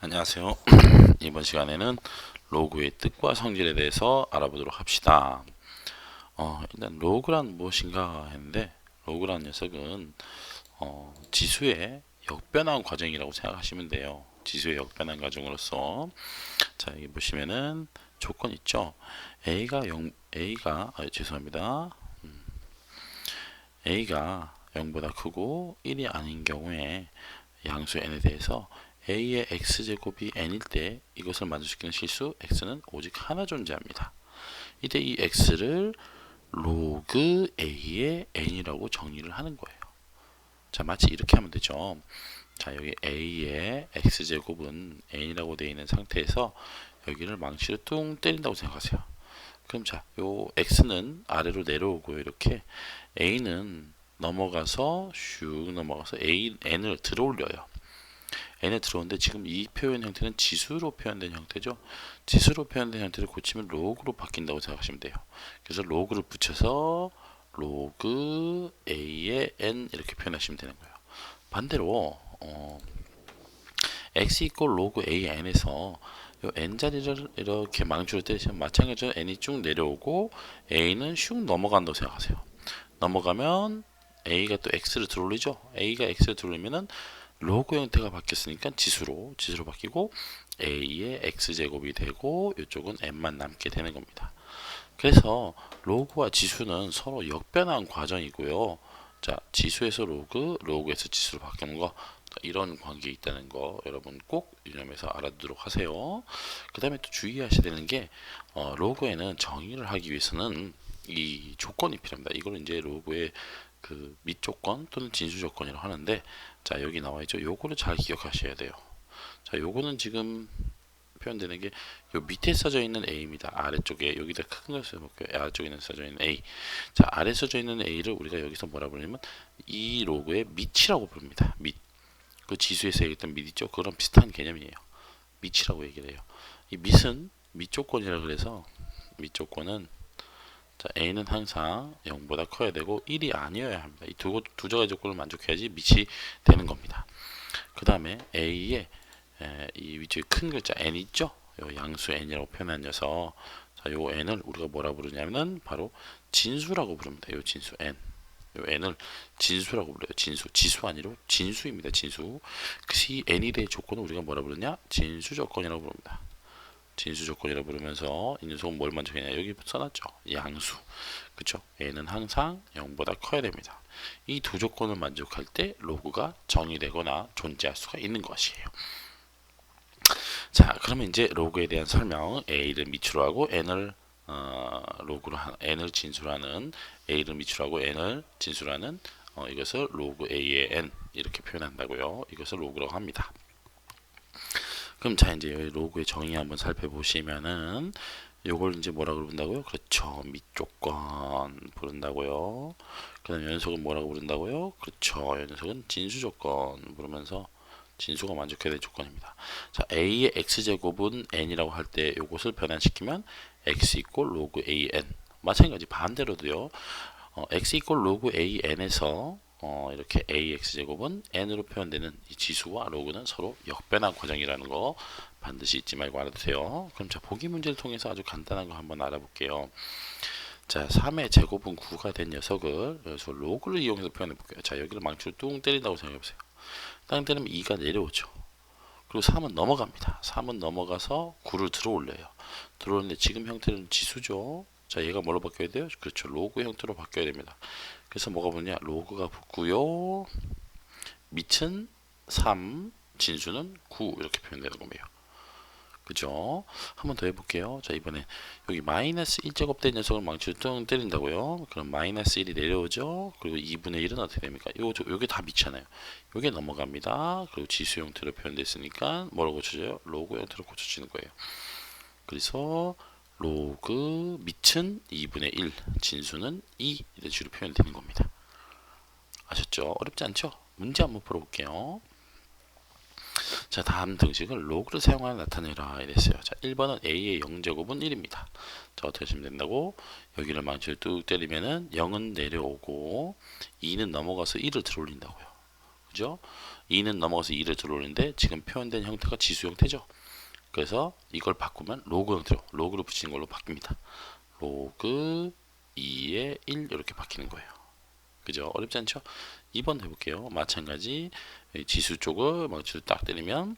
안녕하세요. 이번 시간에는 로그의 뜻과 성질에 대해서 알아보도록 합시다. 일단 로그란 무엇인가 했는데 로그란 녀석은 지수의 역변환 과정이라고 생각하시면 돼요. 지수의 역변환 과정으로서 자 여기 보시면은 조건 있죠. 죄송합니다. A가 0보다 크고 1이 아닌 경우에 양수 n에 대해서 a의 x제곱이 n일 때 이것을 만족시키는 실수 x는 오직 하나 존재합니다. 이때 이 x를 로그 a의 n이라고 정의를 하는 거예요. 자, 마치 이렇게 하면 되죠. 자, 여기 a의 x제곱은 n이라고 되어 있는 상태에서 여기를 망치로 뚱 때린다고 생각하세요. 그럼 자, 요 x는 아래로 내려오고요. 이렇게 a는 넘어가서 슉 넘어가서 n을 들어올려요. n에 들어오는데 지금 이 표현 형태는 지수로 표현된 형태죠. 지수로 표현된 형태를 고치면 로그로 바뀐다고 생각하시면 돼요. 그래서 로그를 붙여서 로그 a의 n 이렇게 표현하시면 되는 거예요. 반대로 x 이꼴 로그 a n에서 요 n 자리를 이렇게 망치로 때리시면 마찬가지로 n이 쭉 내려오고 a는 슉 넘어간다고 생각하세요. 넘어가면 a가 또 x를 들어올리죠. a가 x를 들어올리면은 로그 형태가 바뀌었으니까 지수로 바뀌고 a의 x제곱이 되고 이쪽은 n만 남게 되는 겁니다. 그래서 로그와 지수는 서로 역변한 과정이고요. 자, 지수에서 로그, 로그에서 지수로 바뀌는 거 이런 관계에 있다는 거 여러분 꼭 유념해서 알아두도록 하세요. 그 다음에 또 주의하셔야 되는 게 로그에는 정의를 하기 위해서는 이 조건이 필요합니다. 이걸 이제 로그의 그 밑조건 또는 진수 조건이라고 하는데 자 여기 나와 있죠. 요거를 잘 기억하셔야 돼요. 자 요거는 지금 표현되는 게 요 밑에 써져 있는 A입니다. 아래쪽에 여기다 큰 걸 써볼게요. 아래쪽에 써져 있는 A. 자 아래 써져 있는 A를 우리가 여기서 뭐라 부르냐면 이 로그의 밑이라고 부릅니다. 밑. 그 지수에서 얘기했던 밑 있죠. 그런 비슷한 개념이에요. 밑이라고 얘기를 해요. 이 밑은 밑조건이라 그래서 밑조건은 자, a는 항상 0보다 커야 되고 1이 아니어야 합니다. 이 두 가지 조건을 만족해야지 밑이 되는 겁니다. 그 다음에 a의 이 위쪽에 큰 글자 n 있죠? 요 양수 n이라고 표현한 녀석. 자, 요 n을 우리가 뭐라 부르냐면 바로 진수라고 부릅니다. 요 진수 n. 요 n을 진수라고 불러요. 진수. 지수 아니고 진수입니다. 진수. 그래서 이 n에 대해 조건을 우리가 뭐라 부르냐? 진수 조건이라고 부릅니다. 진수 조건이라 부르면서 이 녀석은 뭘 만족하냐 여기 써놨죠. 양수 그쵸. n은 항상 0보다 커야 됩니다. 이 두 조건을 만족할 때 로그가 정의되거나 존재할 수가 있는 것이에요. 자 그러면 이제 로그에 대한 설명 a를 밑으로 하고 n을 로그로 n을 진수로 하는 a를 밑으로 하고 n을 진수로 하는 이것을 로그 a의 n 이렇게 표현한다고요. 이것을 로그라고 합니다. 그럼 자 이제 여기 로그의 정의 한번 살펴보시면은 요걸 이제 뭐라고 부른다고요? 그렇죠. 밑조건 부른다고요. 그 다음 연속은 뭐라고 부른다고요? 그렇죠. 연속은 진수조건 부르면서 진수가 만족해야 될 조건입니다. 자, a의 x제곱은 n이라고 할 때 요것을 변환시키면 x 이꼴 로그 an 마찬가지 반대로도요. x 이꼴 로그 an에서 이렇게 ax제곱은 n으로 표현되는 이 지수와 로그는 서로 역변환 과정이라는 거 반드시 잊지 말고 알아두세요. 그럼 자 보기 문제를 통해서 아주 간단한 거 한번 알아볼게요. 자 3의 제곱은 9가 된 녀석을 여기서 로그를 이용해서 표현해 볼게요. 자 여기를 망치로 뚱 때린다고 생각해 보세요. 땅 때리면 2가 내려오죠. 그리고 3은 넘어갑니다. 3은 넘어가서 9를 들어올려요. 들어오는데 지금 형태는 지수죠. 자 얘가 뭐로 바뀌어야 돼요? 그렇죠. 로그 형태로 바뀌어야 됩니다. 그래서 뭐가 붙냐? 로그가 붙고요. 밑은 3, 진수는 9 이렇게 표현되는 겁니다. 그죠? 한번 더 해볼게요. 자 이번에 여기 마이너스 1제곱 된 녀석을 망치로 뚱 때린다고요. 그럼 마이너스 1이 내려오죠. 그리고 2분의 1은 어떻게 됩니까? 요게 다 밑이잖아요. 요게 넘어갑니다. 그리고 지수 형태로 표현됐으니까 뭐라고 고쳐져요? 로그 형태로 고쳐지는 거예요. 그래서 로그 밑은 2분의 1, 진수는 2 이런 식으로 표현되는 겁니다. 아셨죠? 어렵지 않죠? 문제 한번 풀어볼게요. 자 다음 등식을 로그를 사용하여 나타내라 이랬어요. 자 1번은 a의 0제곱은 1입니다. 자 어떻게 하시면 된다고? 여기를 망치를 뚝 때리면은 0은 내려오고 2는 넘어가서 1을 들어올린다고요. 그죠? 2는 넘어가서 2를 들어오는데 지금 표현된 형태가 지수 형태죠. 그래서 이걸 바꾸면 로그 형태로 로그를 붙이는 걸로 바뀝니다. 로그 2의 1 이렇게 바뀌는 거예요. 그죠? 어렵지 않죠? 2번 해볼게요. 마찬가지 지수 쪽을 망치로 딱 때리면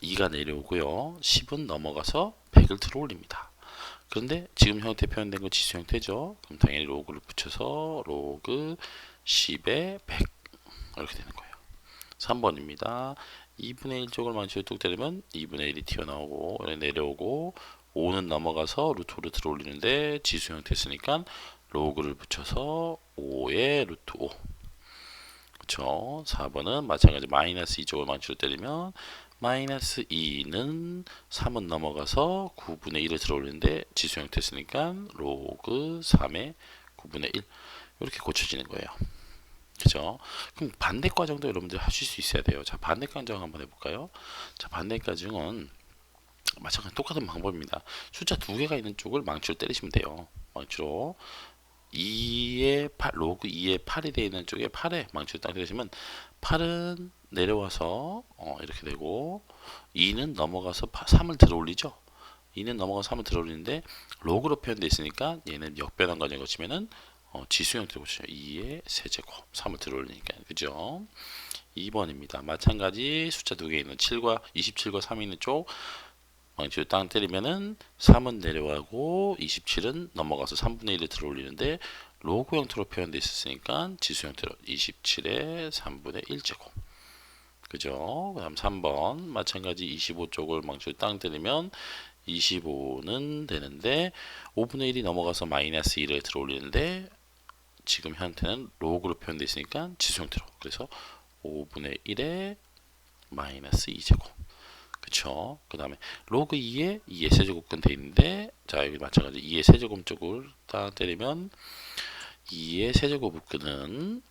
2가 내려오고요. 10은 넘어가서 100을 들어올립니다. 그런데 지금 형태 표현된 거 지수 형태죠. 그럼 당연히 로그를 붙여서 로그 10에 100 이렇게 되는 거예요. 3번입니다. 2분의 1 쪽을 망치로 뚝 때리면 2분의 1이 튀어나오고 내려오고 5는 넘어가서 루트 5를 들어올리는데 지수 형태 쓰니까 로그를 붙여서 5에 루트 5. 그쵸? 4번은 마찬가지 마이너스 2 쪽을 망치로 때리면 마이너스 2는 3은 넘어가서 9분의 1을 들어올리는데 지수 형태 쓰니까 로그 3의 9분의 1 이렇게 고쳐지는 거예요. 그죠? 그럼 반대 과정도 여러분들 하실 수 있어야 돼요. 자, 반대 과정 한번 해볼까요? 자, 반대 과정은 마찬가지 똑같은 방법입니다. 숫자 두 개가 있는 쪽을 망치로 때리시면 돼요. 망치로 2의 8, 로그 2의 8이 되어 있는 쪽에 8에 망치로 딱 때리시면 8은 내려와서 이렇게 되고 2는 넘어가서 3을 들어올리죠. 2는 넘어가서 3을 들어올리는데 로그로 표현되어 있으니까 얘는 역변환 과정을 거치면은 지수 형태로 보시죠. 2의 세제곱 3을 들어올리니까 그죠? 2번입니다. 마찬가지 숫자 두 개 있는 7과 27과 3이 있는 쪽 망치로 땅 때리면은 3은 내려가고 27은 넘어가서 3분의 1을 들어올리는데 로그 형태로 표현되어 있으니까 지수 형태로 27의 3분의 1제곱 그죠? 그 다음 3번 마찬가지 25 쪽을 망치로 땅 때리면 25는 되는데 5분의 1이 넘어가서 마이너스 1을 들어올리는데 지금 형태는 로그로 표현되어 있으니까 지수 형태로 그래서 5분의 1에 마이너스 2제곱 그쵸. 그 다음에 로그 2에 2의 세제곱근 돼 있는데 자 여기 마찬가지 2의 세제곱 쪽을 딱 때리면 2의 세제곱근은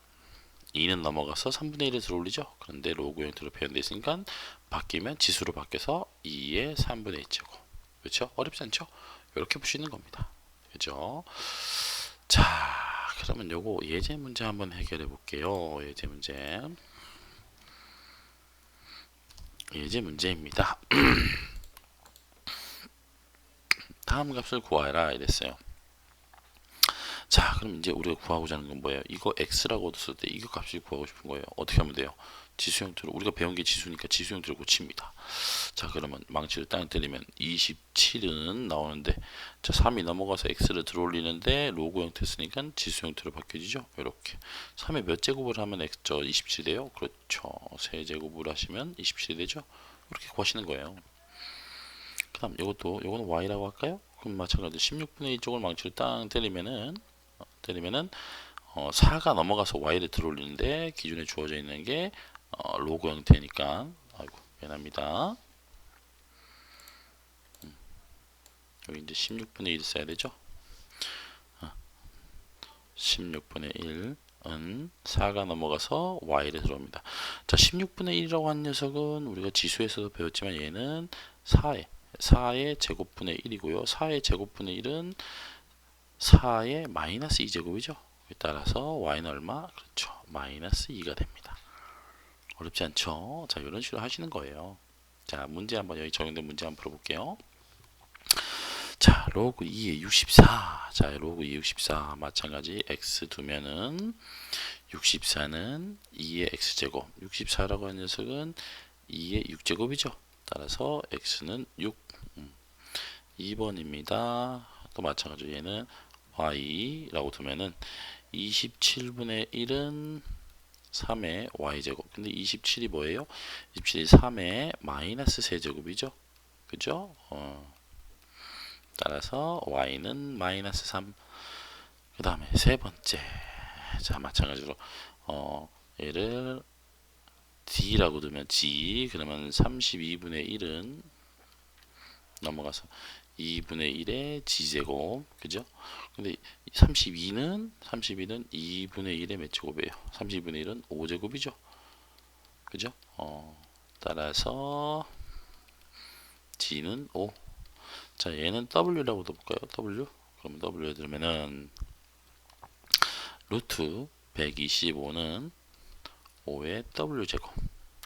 2는 넘어가서 3분의 1을 들어올리죠. 그런데 로그 형태로 표현되어 있으니까 바뀌면 지수로 바뀌어서 2의 3분의 1제곱 그렇죠. 어렵지 않죠. 이렇게 볼 수 있는 겁니다. 그죠. 자 그러면 요거 예제 문제 한번 해결해 볼게요. 예제 문제입니다. 다음 값을 구하라 이랬어요. 자 그럼 이제 우리가 구하고자 하는 건 뭐예요? 이거 x라고 얻었을 때 이거 값을 구하고 싶은 거예요. 어떻게 하면 돼요? 지수 형태로 우리가 배운 게 지수니까 지수 형태로 고칩니다. 자 그러면 망치를 땅에 때리면 27은 나오는데 자 3이 넘어가서 x를 들어올리는데 로그 형태 쓰니까 지수 형태로 바뀌어지죠. 이렇게 3의 몇 제곱을 하면 x죠? 27이 돼요. 그렇죠. 세제곱을 하시면 27이 되죠. 이렇게 구하시는 거예요. 그 다음 요거는 y라고 할까요? 그럼 마찬가지로 16분의 1쪽을 망치로 땅 때리면은 4가 넘어가서 y를 들어올리는데 기존에 주어져 있는 게 로그 형태니까 아이고 미안합니다. 여기 이제 16분의 1 써야 되죠. 16분의 1은 4가 넘어가서 y를 들어옵니다. 자 16분의 1이라고 한 녀석은 우리가 지수에서도 배웠지만 얘는 4의 제곱분의 1이고요. 4의 제곱분의 1은 4의 마이너스 2제곱이죠. 따라서 y는 얼마? 그렇죠. 마이너스 2가 됩니다. 어렵지 않죠? 자, 이런 식으로 하시는 거예요. 자, 문제 한번 여기 적용된 문제 한번 풀어볼게요. 자, 로그 2의 64. 자, 로그 2의 64 마찬가지 x 두면은 64는 2의 x제곱. 64라고 하는 녀석은 2의 6제곱이죠. 따라서 x는 6. 2번입니다. 또 마찬가지로 얘는 y라고 두면은 27분의 1은 3의 y제곱. 근데 27이 뭐예요? 27이 3의 마이너스 세제곱이죠. 그죠? 따라서 y는 마이너스 3. 그 다음에 세 번째. 자, 마찬가지로 얘를 d라고 두면 g. 그러면 32분의 1은 넘어가서 2분의 1의 g제곱. 그죠? 근데 32는 2분의 1의 몇 제곱이에요? 32분의 1은 5제곱이죠. 그죠? 따라서 g는 5. 자, 얘는 w라고 볼까요? w. 그럼 w 들면은 루트 125는 5의 w제곱.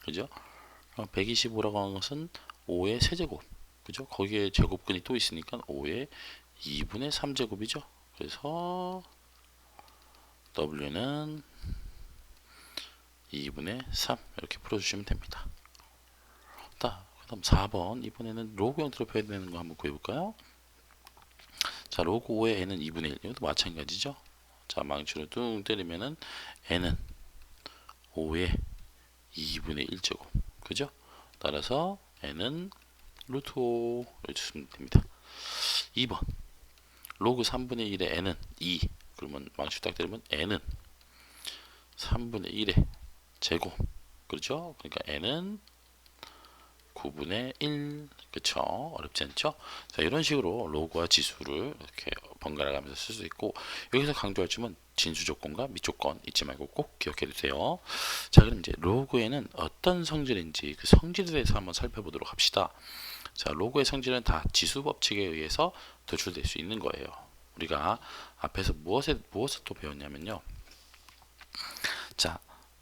그죠? 125라고 하는 것은 5의 세제곱, 그죠? 거기에 제곱근이 또 있으니까 5의 2분의 3제곱이죠. 그래서 W는 2분의 3 이렇게 풀어주시면 됩니다. 그 다음 4번 이번에는 로그 형태로 표현되는 거 한번 구해볼까요? 자, 로그 5의 n은 2분의 1 이것도 마찬가지죠. 자, 망치로 뚱 때리면은 n은 5의 2분의 1제곱, 그죠? 따라서 n은 루트 5 이렇게 주시면 됩니다. 2번 로그 3분의 1의 n은 2, 그러면 망치 딱 때리면 n은 3분의 1의 제곱, 그렇죠? 그러니까 n은 9분의 1, 그쵸? 어렵지 않죠? 자, 이런 식으로 로그와 지수를 이렇게 번갈아 가면서 쓸 수 있고, 여기서 강조할 점은 진수 조건과 미조건 잊지 말고 꼭 기억해 두세요. 자, 그럼 이제 로그에는 어떤 성질인지 그 성질에 대해서 한번 살펴보도록 합시다. 자, 로그의 성질은 다 지수 법칙에 의해서 도출될 수 있는 거예요. 우리가 앞에서 무엇을 또 배웠냐면요. 자,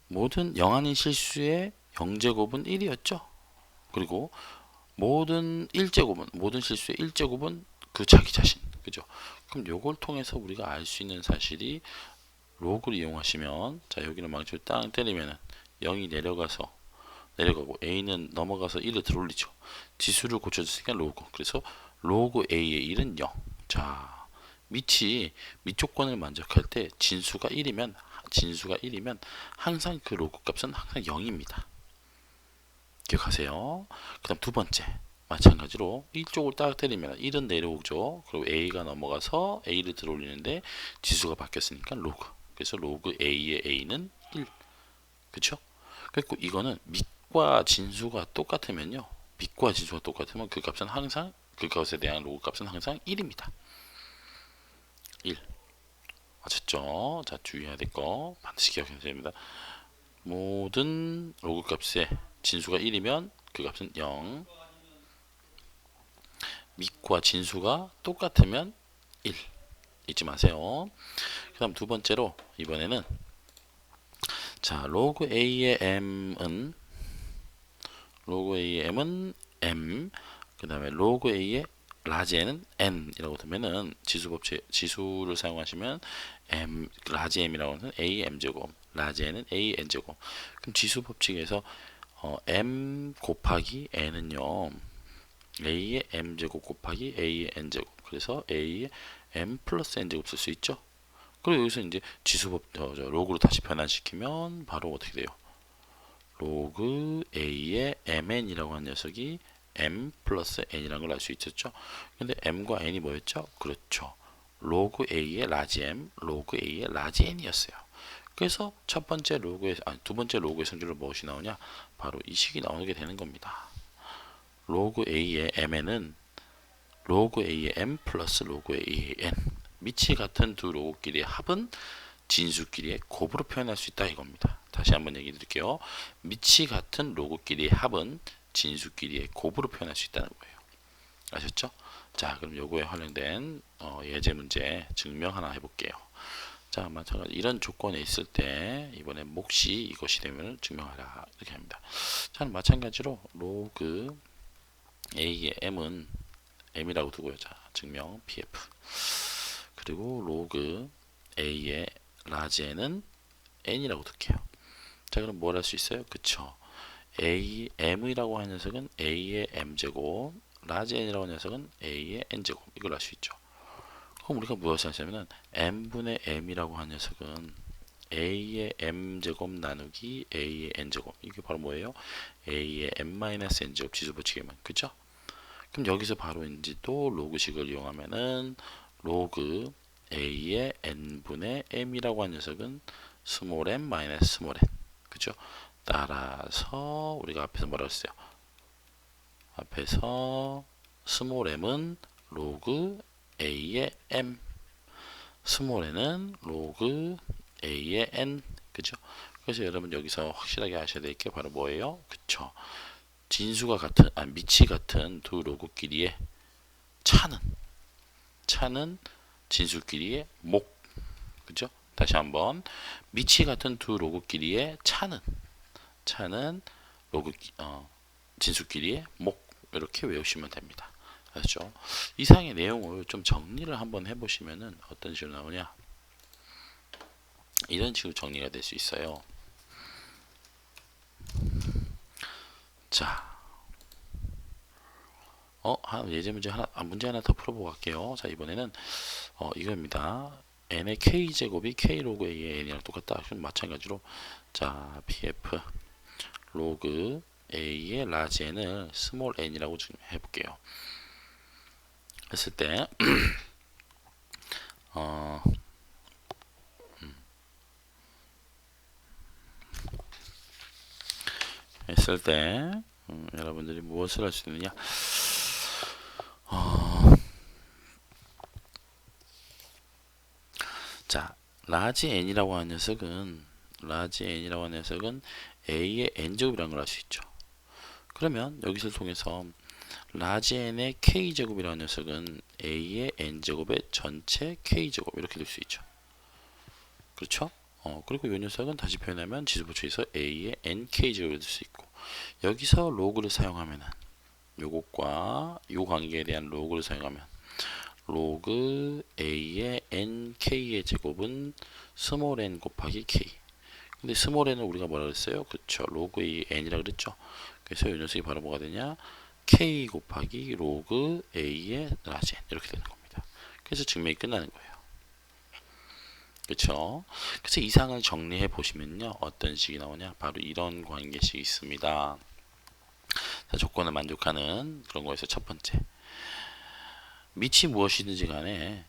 모든 영한인 실수의 0제곱은 1이었죠. 그리고 모든 실수의 1제곱은 그 자기 자신, 그죠? 그럼 요걸 통해서 우리가 알 수 있는 사실이 로그를 이용하시면, 자, 여기는 망치를 땅 때리면은 0이 내려가고 a는 넘어가서 1을 들어올리죠. 지수를 고쳐줬으니까 로그, 그래서 로그 a의 1은 0. 자, 밑조건을 만족할 때 진수가 1이면 항상 그 로그 값은 항상 0입니다. 기억하세요. 그 다음 두 번째, 마찬가지로 이쪽을 딱 때리면 1은 내려오죠. 그리고 a가 넘어가서 a를 들어올리는데 지수가 바뀌었으니까 로그, 그래서 로그 a의 a는 1, 그쵸? 그리고 이거는 밑과 진수가 똑같으면 그 값은 항상, 그것에 대한 로그 값은 항상 1입니다. 1. 아셨죠? 자, 주의해야 될 거 반드시 기억해야 됩니다. 모든 로그 값의 진수가 1이면 그 값은 0. 밑과 진수가 똑같으면 1. 잊지 마세요. 그 다음 두 번째로 이번에는, 자, 로그 a의 m은 m, 그 다음에 로그 a의 라지 n은 n이라고 두면은 지수를 사용하시면 라지 m이라고 하는 a m 제곱, 라지 n은 a n 제곱. 그럼 지수 법칙에서 m 곱하기 n은요, a의 m 제곱 곱하기 a의 n 제곱, 그래서 a의 m 플러스 n 제곱 쓸 수 있죠. 그리고 여기서 이제 로그로 다시 변환시키면 바로 어떻게 돼요? 로그 a의 mn이라고 하는 녀석이 m 플러스 n이라는 걸 알 수 있었죠. 근데 m과 n이 뭐였죠? 그렇죠. 로그 a의 라지 m, 로그 a의 라지 n이었어요. 그래서 두 번째 로그의 성질로 무엇이 나오냐? 바로 이 식이 나오게 되는 겁니다. 로그 a의 mn은 로그 a의 m 플러스 로그 a의 n. 밑이 같은 두 로그끼리의 합은 진수끼리의 곱으로 표현할 수 있다 이겁니다. 다시 한번 얘기 드릴게요. 밑이 같은 로그끼리의 합은 진수끼리의 곱으로 표현할 수 있다는 거예요. 아셨죠? 자, 그럼 요거에 활용된 예제 문제 증명 하나 해볼게요. 자, 마찬가지 이런 조건에 있을 때 이번에 몫이 이것이 되면 증명하라 이렇게 합니다. 자, 마찬가지로 로그 a의 m은 m이라고 두고요. 자, 증명 pf. 그리고 로그 a의 라지 n은 n이라고 둘게요. 자, 그럼 뭘 할 수 있어요? 그쵸? m이라고 하는 녀석은 a의 m제곱, 라지 n이라고 하는 녀석은 a의 n제곱, 이걸 알 수 있죠. 그럼 우리가 무엇을 하냐면은 m분의 m이라고 하는 녀석은 a의 m제곱 나누기 a의 n제곱, 이게 바로 뭐예요? a의 m-n제곱 지수법칙이면, 그죠? 그럼 여기서 바로 이제 또 로그식을 이용하면은 로그 a의 n분의 m이라고 하는 녀석은 스몰 m 마이너스 스몰 n, 그죠? 따라서 우리가 앞에서 뭐라고 했어요? 앞에서 스몰 m은 로그 a의 m, 스몰 n은 로그 a의 n, 그죠? 그래서 여러분 여기서 확실하게 아셔야 될 게 바로 뭐예요? 그쵸? 밑이 같은 두 로그끼리의 차는 진수끼리의 목, 그죠? 다시 한번, 밑이 같은 두 로그끼리의 차는 로그 진수 길이의 목 이렇게 외우시면 됩니다. 그렇죠? 이상의 내용을 좀 정리를 한번 해보시면은 어떤 식으로 나오냐? 이런 식으로 정리가 될 수 있어요. 자, 예제 문제 하나 더 풀어보고 갈게요. 자, 이번에는 이겁니다. n의 k 제곱이 k 로그 a의 n이랑 똑같다. 그럼 마찬가지로 자, pf 로그 a의 라지 n을 스몰 n이라고 해볼게요. 했을 때 했을 때 여러분들이 무엇을 할 수 있느냐? 자, 라지 n이라고 하는 녀석은 a의 n제곱이라는 걸 알 수 있죠. 그러면 여기서 통해서 라지 n의 k제곱이라는 녀석은 a의 n제곱의 전체 k제곱 이렇게 될 수 있죠. 그렇죠? 그리고 이 녀석은 다시 표현하면 지수부처에서 a의 nk제곱이 될 수 있고, 여기서 로그를 사용하면은 요것과 요 관계에 대한 로그를 사용하면 로그 a의 nk의 제곱은 스몰 n 곱하기 k. 근데 스몰 n은 우리가 뭐라 그랬어요? 그렇죠. 로그 a n이라 그랬죠. 그래서 이 녀석이 바로 뭐가 되냐? k 곱하기 로그 a의 라지 n 이렇게 되는 겁니다. 그래서 증명이 끝나는 거예요. 그렇죠? 그래서 이상을 정리해 보시면요, 어떤 식이 나오냐? 바로 이런 관계식이 있습니다. 자, 조건을 만족하는 그런 거에서 첫 번째, 밑이 무엇이든지 간에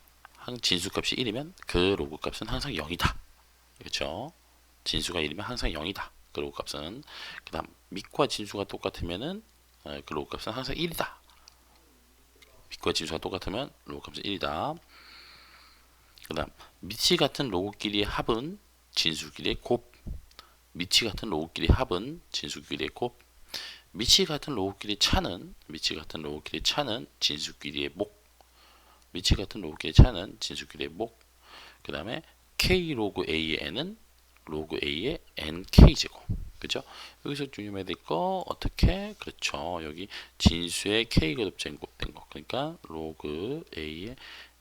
진수값이 1이면 그 로그 값은 항상 0이다. 그렇죠? 진수가 1이면 항상 0이다. 그 로그 값은. 그 다음 밑과 진수가 똑같으면은 그 로그 값은 항상 1이다. 밑과 진수가 똑같으면 로그 값은 1이다. 그 다음 밑이 같은 로그끼리의 합은 진수끼리의 곱. 밑이 같은 로그끼리의 합은 진수끼리의 곱. 밑이 같은 로그끼리의 차는 진수끼리의 목. 밑이 같은 로그끼리의 차는 진수끼리의 목. 그 다음에 k 로그 a의 n은 로그 a의 nk 제곱. 그죠? 여기서 주의해야 될 거 어떻게? 그렇죠. 여기 진수의 k가 곱된 거. 그러니까 로그 a의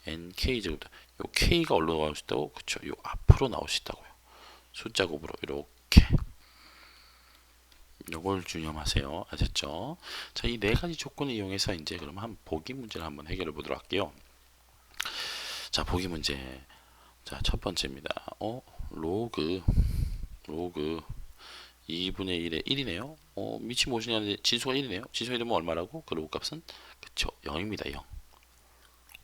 nk 제곱. 요 k가 얼로 나올 수 있다고? 그쵸. 요 앞으로 나올 수 있다고요. 숫자 곱으로 이렇게. 요걸 주념하세요. 아셨죠? 자, 이 네 가지 조건을 이용해서 이제 그럼 한 보기 문제를 한번 해결해 보도록 할게요. 자, 보기 문제. 자, 첫 번째입니다. 로그 2분의 1의 1이네요. 밑이 무엇이냐는데 진수가 1이네요. 진수가 1이면 얼마라고? 그 로그 값은? 그쵸. 0입니다. 0.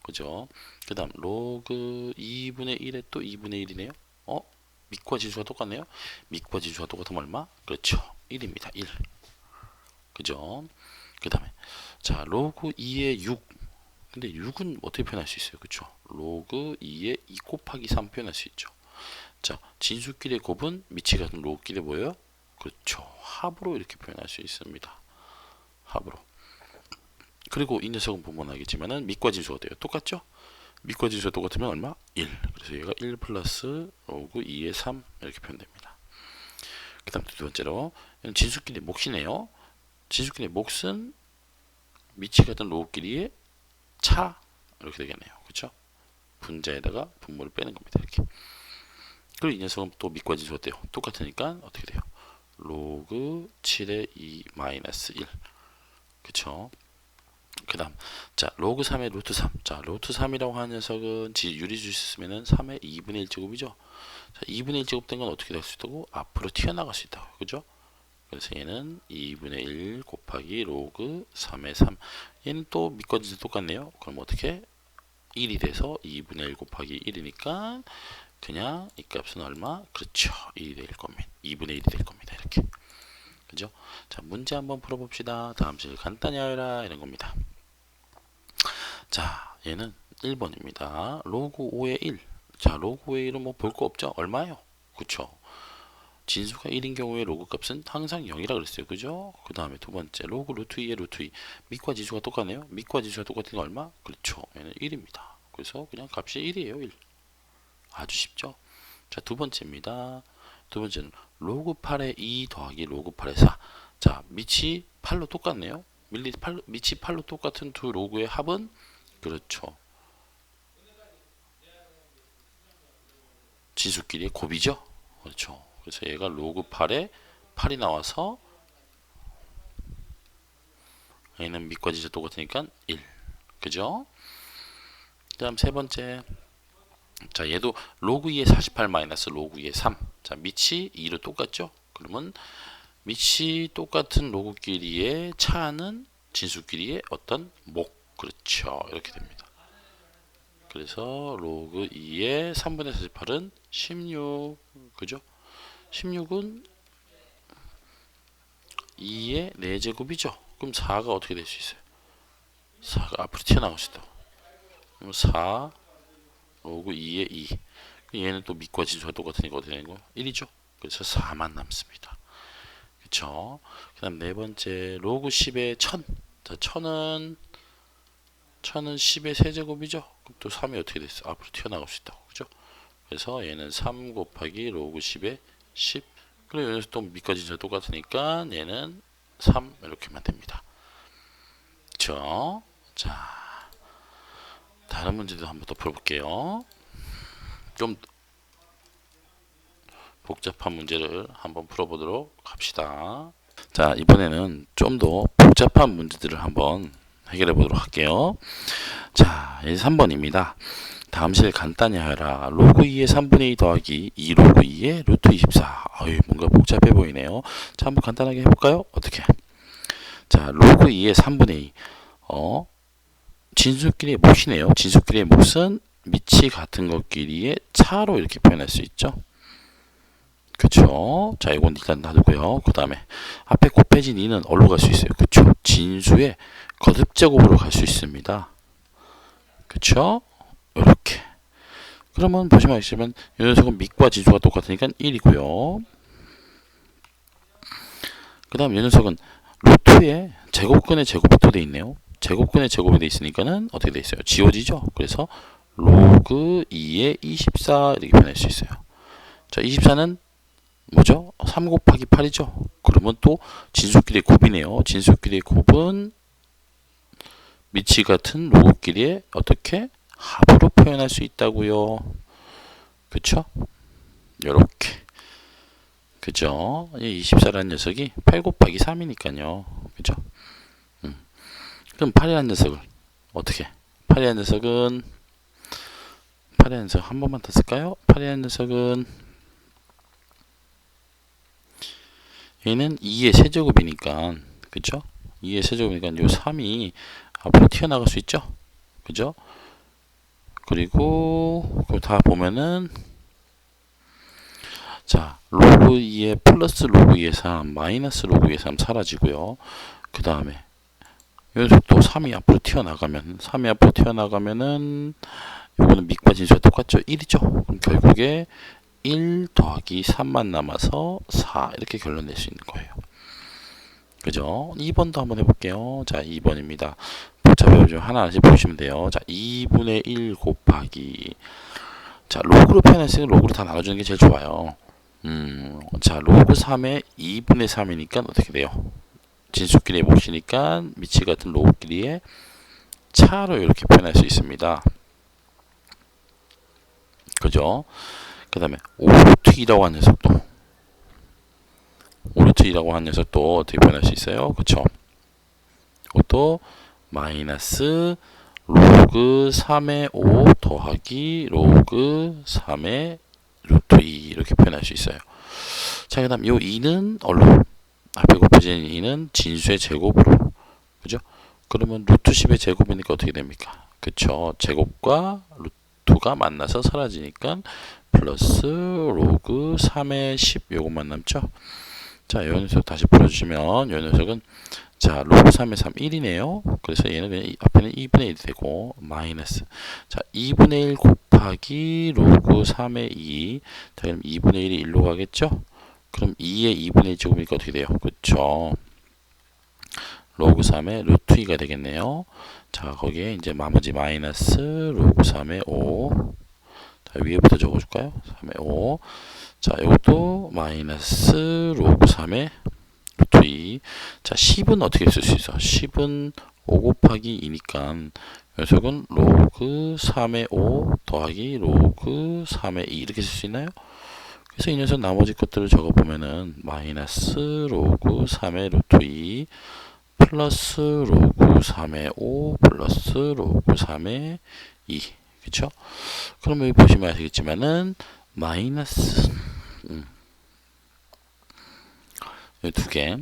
그죠? 그 다음 로그 2분의 1에 또 2분의 1이네요. 밑과 진수가 똑같네요. 밑과 진수가 똑같으면 얼마? 그렇죠. 1입니다. 1. 그죠? 그 다음에 자, 로그 2의 6. 근데 6은 어떻게 표현할 수 있어요? 그쵸? 로그 2의 2 곱하기 3 표현할 수 있죠. 자, 진수끼리의 곱은 밑이 같은 로그끼리 뭐예요? 그렇죠. 합으로 이렇게 표현할 수 있습니다. 합으로. 그리고 이 녀석은 보면 알겠지만은 밑과 진수가 돼요. 똑같죠? 밑과 진수가 똑같으면 얼마? 1. 그래서 얘가 1 플러스 로그 2의 3 이렇게 표현됩니다. 그 다음 두 번째로 진수끼리 몫이네요. 진수끼리 몫은 밑이 같은 로그끼리의 차 이렇게 되겠네요. 그렇죠? 분자에다가 분모를 빼는 겁니다. 이렇게. 그리고 이 녀석은 또 밑과 진수가 돼요. 똑같으니까 어떻게 돼요? 로그 7의 2 마이너스 1. 그쵸? 그 다음 자, 로그 3의 루트 3. 자, 루트 3이라고 하는 녀석은 유리수 쓰면은 3의 2분의 1제곱이죠. 자, 2분의 1제곱 된 건 어떻게 될 수 있다고? 앞으로 튀어나갈 수 있다고. 그죠? 그래서 얘는 2분의 1 곱하기 로그 3의 3. 얘는 또 밑과 진수 똑같네요. 그럼 어떻게? 1이 돼서 2분의 1 곱하기 1이니까 그냥 이 값은 얼마? 그렇죠. 1이 될 겁니다. 2분의 1이 될 겁니다. 이렇게. 그죠? 자, 문제 한번 풀어봅시다. 다음 실 간단히 하여라. 이런 겁니다. 자, 얘는 1번입니다. 로그 5의 1. 자, 로그 5의 1은 뭐 볼 거 없죠? 얼마예요? 그쵸? 진수가 1인 경우에 로그 값은 항상 0이라 그랬어요. 그죠? 그 다음에 두 번째, 로그 루트 2의 루트 2. 밑과 지수가 똑같네요. 밑과 지수가 똑같은 게 얼마? 그렇죠. 얘는 1입니다. 그래서 그냥 값이 1이에요. 1. 아주 쉽죠? 자, 두 번째입니다. 두 번째는 로그 8의 2 더하기 로그 8의 4. 자, 밑이 8로 똑같네요. 밑이 8로 똑같은 두 로그의 합은 그렇죠. 진수끼리의 곱이죠. 그렇죠. 그래서 얘가 로그 8에 8이 나와서 얘는 밑과 진수 똑같으니까 1. 그죠? 그 다음 세 번째. 자, 얘도 로그 2의 48 마이너스 로그 2의 3. 자, 밑이 2로 똑같죠? 그러면 밑이 똑같은 로그끼리의 차는 진수끼리의 어떤 목. 그렇죠. 이렇게 됩니다. 그래서 로그 2의 3분의 48은 16. 그죠? 16은 2의 4제곱이죠. 그럼 4가 어떻게 될 수 있어요? 4가 앞으로 튀어나올 수 있다고. 그럼 4 로그 2의 2. 얘는 또 밑과 진수가 똑같으니까 어떻게 되는 거? 1이죠. 그래서 4만 남습니다. 그쵸? 그 다음 네 번째 로그 10의 1000. 자, 1000은 10의 세제곱이죠. 그럼 또 3이 어떻게 됐어? 앞으로 튀어나갈 수 있다고. 그죠? 그래서 얘는 3 곱하기 로그 10의 10. 그리고 여기서 또 밑과 진수가 똑같으니까 얘는 3 이렇게만 됩니다. 그쵸? 자, 다른 문제도 한번 더 풀어볼게요. 좀 복잡한 문제를 한번 풀어보도록 합시다. 자, 이번에는 좀 더 복잡한 문제들을 한번 해결해 보도록 할게요. 자, 3번입니다. 다음 실 간단히 하라. 로그 2의 3분의 2 더하기 2 로그 2의 루트 24. 어이, 뭔가 복잡해 보이네요. 자, 한번 간단하게 해볼까요? 어떻게? 자, 로그 2의 3분의 2. 진수끼리의 몫이네요. 진수끼리의 몫은 밑이 같은 것끼리의 차로 이렇게 표현할 수 있죠. 그쵸? 자, 이건 일단 놔두고요. 그 다음에 앞에 곱해진 2는 어디로 갈 수 있어요? 그쵸? 진수의 거듭제곱으로 갈 수 있습니다. 그쵸? 이렇게. 그러면 보시면 아시지만 이 녀석은 밑과 진수가 똑같으니까 1이고요. 그 다음 이 녀석은 루트에 제곱근의 제곱이 또 돼 있네요. 제곱근의 제곱이 돼 있으니까는 어떻게 돼 있어요? 지워지죠? 그래서 로그 2의 24 이렇게 변할 수 있어요. 자, 24는 뭐죠? 3 곱하기 8이죠. 그러면 또 진수끼리의 곱이네요. 진수끼리의 곱은 밑이 같은 로그끼리의 어떻게 합으로 표현할 수 있다고요. 그쵸? 요렇게. 그죠? 24라는 녀석이 8 곱하기 3이니까요. 그죠? 그럼 8이라는 녀석을 어떻게? 8이라는 녀석은 한 번만 더 쓸까요? 8이라는 녀석은 얘는 2의 세제곱이니까, 그죠? 2의 세제곱이니까 요 3이 앞으로 튀어나갈 수 있죠? 그죠? 그리고 그거 다 보면은 자, 로그 2의 플러스 로그 2의 3 마이너스 로그 2의 3 사라지고요. 그 다음에 여기서 또 3이 앞으로 튀어나가면은 요거는 밑과 진수가 똑같죠? 1이죠? 그럼 결국에 1 더하기 3만 남아서 4 이렇게 결론 낼 수 있는 거예요. 그죠? 2번도 한번 해볼게요. 자, 2번입니다. 복잡해요. 하나씩 보시면 돼요. 자, 2분의 1 곱하기. 자, 로그로 표현했으니 로그로 다 나눠주는 게 제일 좋아요. 자, 로그 3의 2분의 3이니까 어떻게 돼요? 진수끼리의 몫이니까 밑이 같은 로그끼리의 차로 이렇게 표현할 수 있습니다. 그죠? 그 다음에 5루트 2라고 하는 녀석도 5루트 2라고 하는 녀석도 어떻게 표현할 수 있어요? 그쵸? 이것도 마이너스 로그 3의 5 더하기 로그 3의 루트 2 이렇게 표현할 수 있어요. 자, 그 다음 요 2는 얼로? 앞에 곱해진 2는 진수의 제곱으로. 그죠? 그러면 루트 10의 제곱이니까 어떻게 됩니까? 그쵸? 제곱과 루트가 만나서 사라지니까 플러스 로그 3의 10 요것만 남죠? 자, 이 녀석 다시 풀어주시면 이 녀석은 자, 로그 3의 3 1이네요. 그래서 얘는 그냥 앞에는 2분의 1이 되고 마이너스 자, 2분의 1 곱하기 로그 3의 2 자, 그럼 2분의 1이 1로 가겠죠? 그럼 2의 2분의 1 제곱이니까 어떻게 돼요? 그쵸? 로그 3의 루트 2가 되겠네요. 자, 거기에 이제 나머지 마이너스 로그 3의 5 자, 위에부터 적어줄까요? 3의 5 자, 이것도 마이너스 로그 3의 루트 2. 자, 10은 어떻게 쓸 수 있어? 10은 5 곱하기 2니까 녀석은 로그 3의 5 더하기 로그 3의 2 이렇게 쓸 수 있나요? 그래서 이 녀석 나머지 것들을 적어보면은 마이너스 로그 3의 루트 2 플러스 로그 3의 5 플러스 로그 3의 2. 그쵸? 그럼 여기 보시면 아시겠지만은 마이너스 두 개,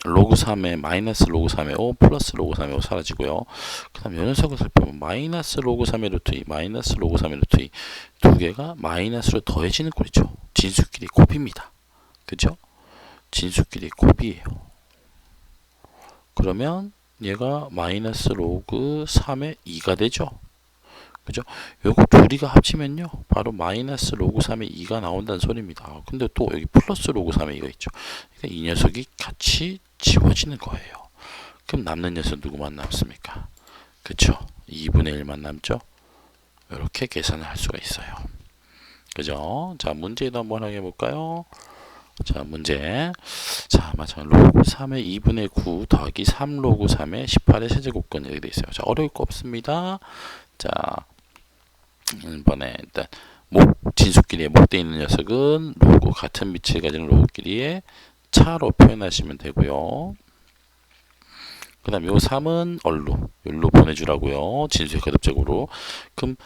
로그 3의 마이너스 로그 3의 5 플러스 로그 3의 5 사라지고요. 그 다음 요 녀석을 살펴보면 마이너스 로그 3의 루트 2 마이너스 로그 3의 루트 2 두 개가 마이너스로 더해지는 꼴이죠. 진수끼리 곱입니다. 그죠? 진수끼리 곱이에요. 그러면 얘가 마이너스 로그 3의 2가 되죠. 그죠? 요거 둘이가 합치면요 바로 마이너스 로그 3의 2가 나온다는 소리입니다. 근데 또 여기 플러스 로그 3의 2가 있죠. 그러니까 이 녀석이 같이 지워지는 거예요. 그럼 남는 녀석 누구만 남습니까? 그쵸? 2분의 1만 남죠. 이렇게 계산을 할 수가 있어요. 그죠? 자, 문제도 한번 해볼까요? 자, 문제. 자, 마찬가지로 로그 3의 2분의 9 더하기 3 로그 3의 18의 세제곱근 이렇게 돼 있어요. 자, 어려울 거 없습니다. 자, 이번에 일단 진수끼리에 목대 있는 녀석은 로그 같은 밑을 가지는 로그끼리의 차로 표현하시면 되고요. 그 다음 요 3은 열로 보내주라고요. 진수의 거듭적으로. 그럼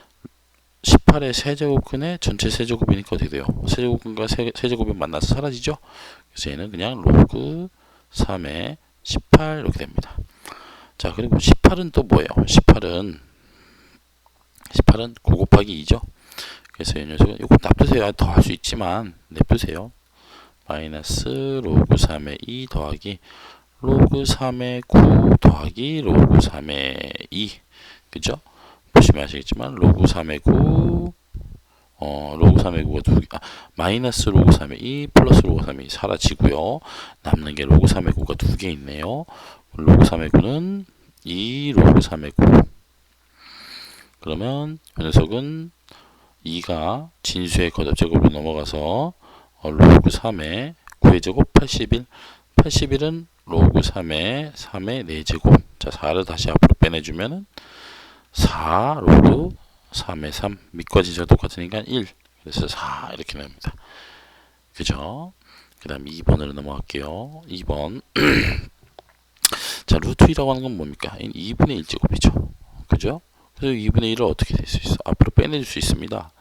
18의 세제곱근의 전체 세제곱이니까 어떻게 돼요? 세제곱근과 세제곱이 만나서 사라지죠? 그래서 얘는 그냥 로그 3의 18 이렇게 됩니다. 자, 그리고 18은 또 뭐예요? 18은 9 곱하기 2죠? 그래서 이 녀석은 이거 납두세요. 더 할 수 있지만 냅두세요. 마이너스 로그 3의 2 더하기 로그 3의 9 더하기 로그 3의 2. 그죠? 보시면 아시겠지만 로그 3의 9 로그 3의 9가 두 개, 마이너스 로그 3의 2 플러스 로그 3의 2 사라지고요. 남는 게 로그 3의 9가 두 개 있네요. 로그 3의 9는 2 로그 3의 9. 그러면 이 녀석은 2가 진수의 거듭제곱으로 넘어가서 로그 3의 9의 제곱 81. 81은 로그 3의 3의 4제곱. 자, 4를 다시 앞으로 빼내주면은 4 로그 3의 3. 밑과 진수가 똑같으니까 1. 그래서 4 이렇게 나옵니다. 그죠? 그 다음 2번으로 넘어갈게요. 2번. 자, 루트 2라고 하는 건 뭡니까? 2분의 1제곱이죠. 그죠? 그래서 2분의 1을 어떻게 될 수 있어? 앞으로 빼내줄 수 있습니다.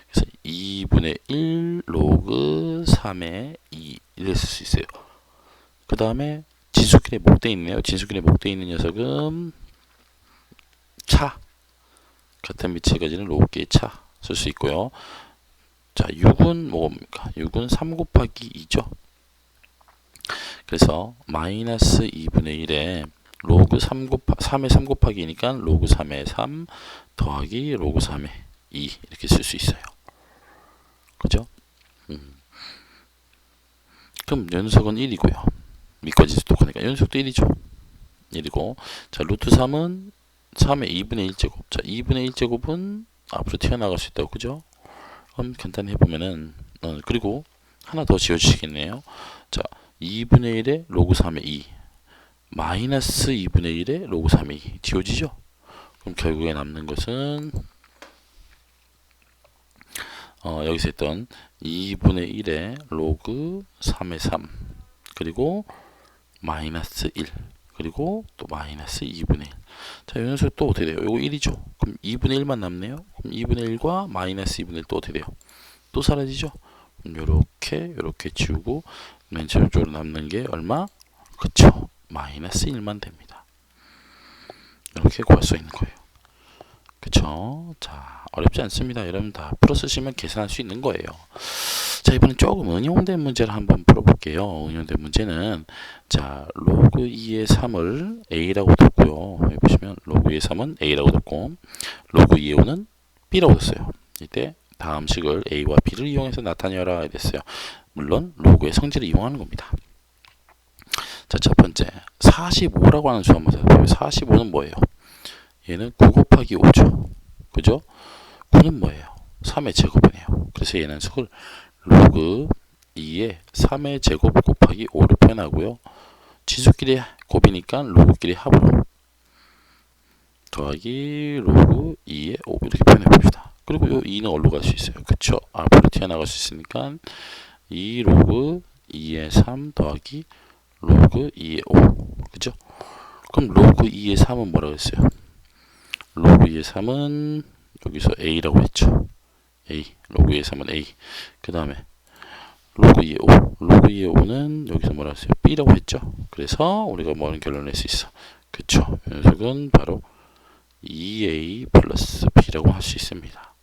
그래서 2분의 1 로그 3의 2 이렇게 쓸 수 있어요. 그 다음에 진수끼리 목대 있네요. 진수끼리 목대 있는 녀석은 차. 같은 밑을 가지는 로그의 차 쓸 수 있고요. 자, 6은 뭡니까? 6은 3 곱하기 2죠. 그래서 마이너스 2분의 1에 로그 3의 3 곱하기니까 로그 3의 3 더하기 로그 3의 2 이렇게 쓸 수 있어요. 그죠? 그럼 연속은 1이고요. 밑과 진수 똑같으니까 연속도 1이죠. 1이고 자, 루트 3은 3의 2분의 1제곱. 자, 2분의 1제곱은 앞으로 튀어나갈 수 있다고. 그죠? 그럼 간단히 해보면은 그리고 하나 더 지워주시겠네요. 자, 2분의 1의 로그 3의 2 마이너스 2분의 1의 로그 3의 2 지워지죠? 그럼 결국에 남는 것은 여기서 했던 2분의 1의 로그 3의 3 그리고 마이너스 1 그리고 또 마이너스 2분의 1. 자, 이 녀석 또 어떻게 돼요? 이거 1이죠? 그럼 2분의 1만 남네요. 그럼 2분의 1과 마이너스 2분의 1 또 어떻게 돼요? 또 사라지죠? 그럼 요렇게 지우고 맨 저쪽으로 남는 게 얼마? 그쵸? 마이너스 1만 됩니다. 이렇게 구할 수 있는 거예요. 그쵸? 자, 어렵지 않습니다. 여러분 다 풀어 쓰시면 계산할 수 있는 거예요. 자, 이번엔 조금 응용된 문제를 한번 풀어볼게요. 응용된 문제는 자, 로그 2의 3을 a라고 뒀고요. 여기 보시면 로그 2의 3은 a라고 뒀고 로그 2의 5는 b라고 뒀어요. 이때 다음 식을 a와 b를 이용해서 나타내라 이랬어요. 물론 로그의 성질을 이용하는 겁니다. 자, 첫 번째 45라고 하는 수 한번 살펴보면 45는 뭐예요? 얘는 9 곱하기 5죠. 그죠? 9는 뭐예요? 3의 제곱이네요. 그래서 얘는 속을 로그 2의 3의 제곱 곱하기 5로 표현하고요. 진수끼리 곱이니까 로그끼리 합으로 더하기 로그 2의 5 이렇게 표현해 봅시다. 그리고 요 2는 어디로 갈 수 있어요? 그쵸? 앞으로 튀어나갈 수 있으니까 2 로그 2의 3 더하기 로그 2의 5 그죠? 그럼 로그 2의 3은 뭐라고 했어요? 로그 2의 3은 여기서 a라고 했죠. a 로그 2의 3은 a 그 다음에 로그 2의 5 로그 2의 5는 여기서 뭐라고 했어요? b라고 했죠. 그래서 우리가 뭐는 결론을 낼 수 있어. 그쵸? 이 녀석은 바로 2a 플러스 b라고 할 수 있습니다.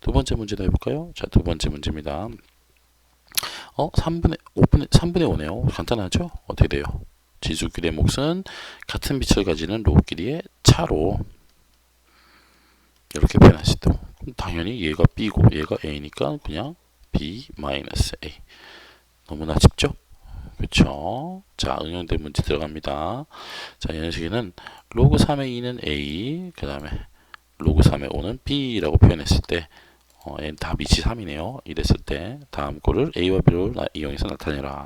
두 번째 문제도 해볼까요? 자, 두 번째 문제입니다. 3분의 5네요. 간단하죠? 어떻게 돼요? 진수끼리의 몫은 같은 빛을 가지는 로그끼리의 차로 이렇게 표현할 수 있다고. 그럼 당연히 얘가 b고 얘가 a니까 그냥 b 마이너스 a. 너무나 쉽죠? 그렇죠? 자, 응용된 문제 들어갑니다. 자, 이 녀석에는 로그 3의 2는 a, 그 다음에 로그 3의 5는 b라고 표현했을 때 얘는 다 밑이 3이네요. 이랬을 때 다음 거를 a와 b를 이용해서 나타내라.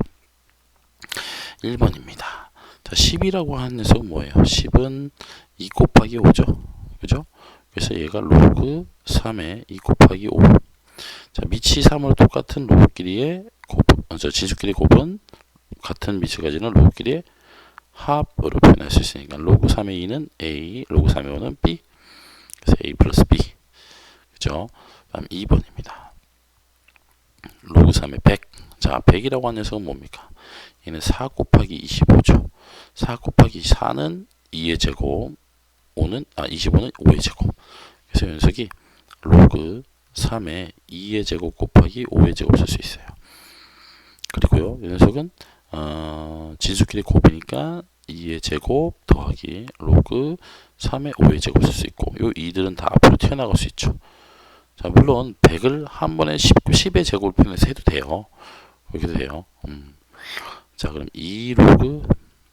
1번입니다. 자, 10이라고 하는 녀석은 뭐예요? 10은 2 곱하기 5죠. 그죠? 그래서 얘가 로그 3의 2 곱하기 5. 자, 밑이 3으로 똑같은 로그끼리의 진수끼리 곱은 같은 밑을 가지는 로그끼리의 합으로 표현할 수 있으니까 로그 3의 2는 a, 로그 3의 5는 b. 그래서 a 플러스 b. 그죠? 다음 2번입니다. 로그 3의 100. 자, 100이라고 하는 녀석은 뭡니까? 얘는 4 곱하기 25죠. 4 곱하기 4는 2의 제곱, 25는 5의 제곱. 그래서 이 녀석이 로그 3의 2의 제곱 곱하기 5의 제곱 쓸 수 있어요. 그리고요, 이 녀석은 진수끼리 곱이니까 2의 제곱 더하기 로그 3의 5의 제곱 쓸 수 있고, 요 2들은 다 앞으로 튀어나갈 수 있죠. 자, 물론 100을 한 번에 10의 제곱을 표현해서 해도 돼요. 이렇게 돼요. 자, 그럼 2 로그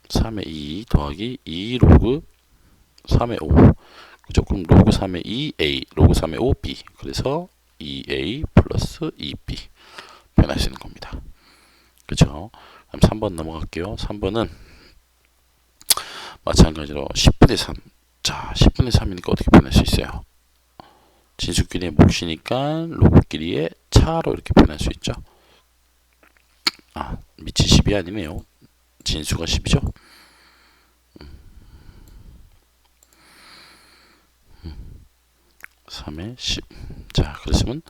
3의 2 더하기 2 로그 3의 5. 그죠? 그럼 로그 3의 2a, 로그 3의 5b. 그래서 2a 플러스 2b 표현할 수 있는 겁니다. 그죠? 그럼 3번 넘어갈게요. 3번은 마찬가지로 10분의 3. 자, 10분의 3이니까 어떻게 표현할 수 있어요? 진수끼리의 몫이니까 로그끼리의 차로 이렇게 표현할 수 있죠. 아, 밑이 10이 아니네요. 진수가 10이죠. 3의 10. 자, 그랬으면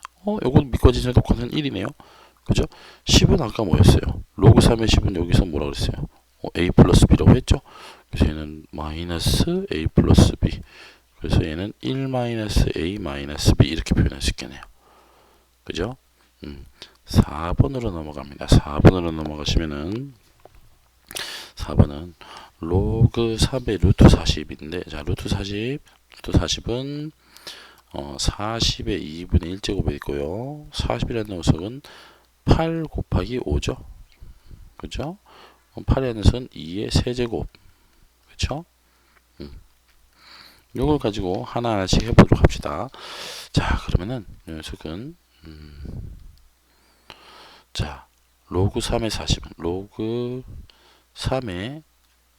요건 밑과 진수의 똑같은 1이네요. 그죠? 10은 아까 뭐였어요? 로그 3의 10은 여기서 뭐라 그랬어요? a 플러스 b라고 했죠? 그래서 얘는 마이너스 a 플러스 b. 그래서 얘는 1 마이너스 a 마이너스 b 이렇게 표현할 수 있겠네요. 그죠? 4번으로 넘어갑니다. 4번으로 넘어가시면은 4번은 로그 3의 루트 40인데, 자, 루트 40은 40의 2분의 1제곱이 있고요. 40이라는 녀석은 8 곱하기 5죠. 그죠? 8이라는 녀석은 2의 세제곱. 그쵸? 요걸 가지고 하나하나씩 해보도록 합시다. 자, 그러면은 이 녀석은 자, 로그 3의 40은 로그 3의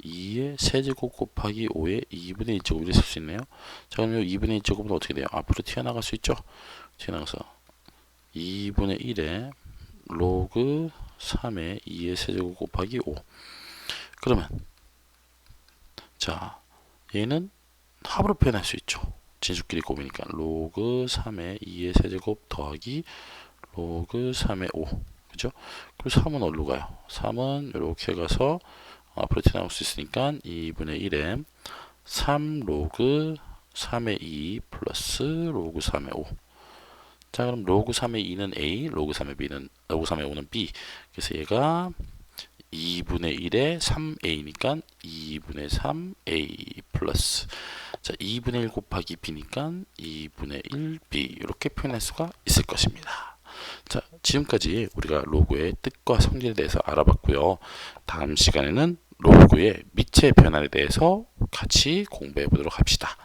2의 세제곱 곱하기 5의 2분의 1제곱이 쓸 수 있네요. 자, 그럼 이 2분의 1제곱은 어떻게 돼요? 앞으로 튀어나갈 수 있죠? 튀어나가서 2분의 1에 로그 3의 2의 세제곱 곱하기 5. 그러면 자, 얘는 합으로 표현할 수 있죠. 진수끼리 곱이니까 로그 3의 2의 세제곱 더하기 로그 3의 5. 그죠? 그리고 3은 어디로 가요? 3은 이렇게 가서 앞으로 튀어나올 수 있으니까 2분의 1에 3 로그 3의 2 플러스 로그 3의 5. 자, 그럼 로그 3의 2는 a, 로그 3의 5는 b. 그래서 얘가 2분의 1에 3a니까 2분의 3a 플러스, 자, 2분의 1 곱하기 b니까 2분의 1b 이렇게 표현할 수가 있을 것입니다. 자, 지금까지 우리가 로그의 뜻과 성질에 대해서 알아봤고요. 다음 시간에는 로그의 미체 변환에 대해서 같이 공부해 보도록 합시다.